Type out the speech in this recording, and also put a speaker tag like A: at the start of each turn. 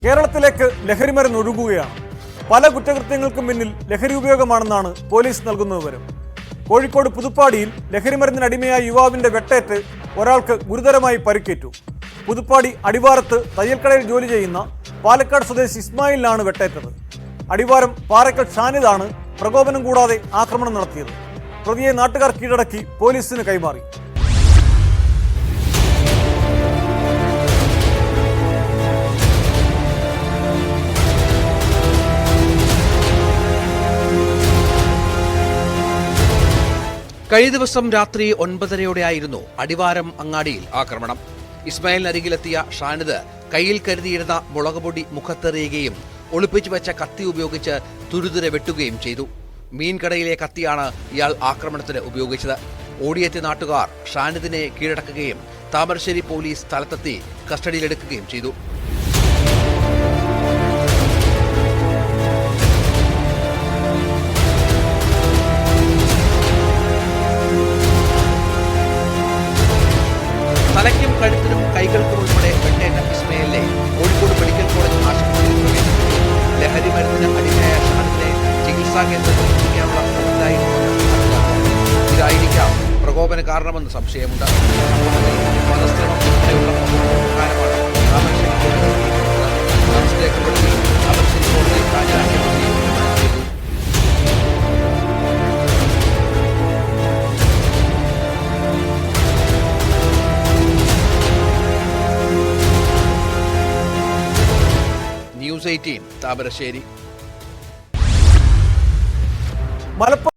A: കേരളത്തിലേക്ക് ലഹരിമരുന്ന് ഒഴുകുകയാണ്. പല കുറ്റകൃത്യങ്ങൾക്കും പിന്നിൽ ലഹരി ഉപയോഗമാണെന്നാണ് പോലീസ് നൽകുന്ന വിവരം. കോഴിക്കോട് പുതുപ്പാടിയിൽ ലഹരിമരുന്നിനടിമയായ യുവാവിന്റെ വെട്ടേറ്റ് ഒരാൾക്ക് ഗുരുതരമായി പരിക്കേറ്റു. പുതുപ്പാടി അടിവാരത്ത് തയ്യൽക്കടയിൽ ജോലി ചെയ്യുന്ന പാലക്കാട് സ്വദേശി ഇസ്മായിലിനാണ് വെട്ടേറ്റത്. അടിവാരം പാറക്കൽ ഷാനിദാണ് പ്രകോപനം കൂടാതെ ആക്രമണം നടത്തിയത്. പ്രതിയെ നാട്ടുകാർ കീഴടക്കി പോലീസിന് കൈമാറി.
B: കഴിഞ്ഞ ദിവസം രാത്രി 9:30യോടെയായിരുന്നു അടിവാരം അങ്ങാടിയിൽ ആക്രമണം. ഇസ്മായിലിനരികിലെത്തിയ ഷാനിദ് കയ്യിൽ കരുതിയിരുന്ന മുളകുപൊടി മുഖത്തെറിയുകയും ഒളിപ്പിച്ചു വെച്ച കത്തി ഉപയോഗിച്ച് തുരുതുരെ വെട്ടുകയും ചെയ്തു. മീൻകടയിലെ കത്തിയാണ് ഇയാൾ ആക്രമണത്തിന് ഉപയോഗിച്ചത്. ഓടിയെത്തിയ നാട്ടുകാർ ഷാനിദിനെ കീഴടക്കുകയും താമരശ്ശേരി പോലീസ് സ്ഥലത്തെത്തി കസ്റ്റഡിയിലെടുക്കുകയും ചെയ്തു. തലയ്ക്കും കഴുത്തിനും കൈകൾക്കും ഉൾപ്പെടെ വെട്ടേറ്റ ഇസ്മായിലിനെ കോഴിക്കോട് മെഡിക്കൽ കോളേജ് ആശുപത്രിയിൽ പ്രവേശിപ്പിച്ചു. ലഹരി മരുന്നിന് അടിമയായ ഷാനിദിനെ ചികിത്സാ കേന്ദ്രത്തിൽ എത്തിക്കാനുള്ള ഇതായിരിക്കാം പ്രകോപന കാരണമെന്ന് സംശയമുണ്ട്. മതസ്ഥിരം ഉൾപ്പെടെയുള്ള പ്രകാരമാണ് താമരശ്ശേരി രേഖപ്പെടുത്തി താമരശ്ശേരി കോടതിയിൽ ഹാജരാക്കിയ News 18 താമരശ്ശേരി.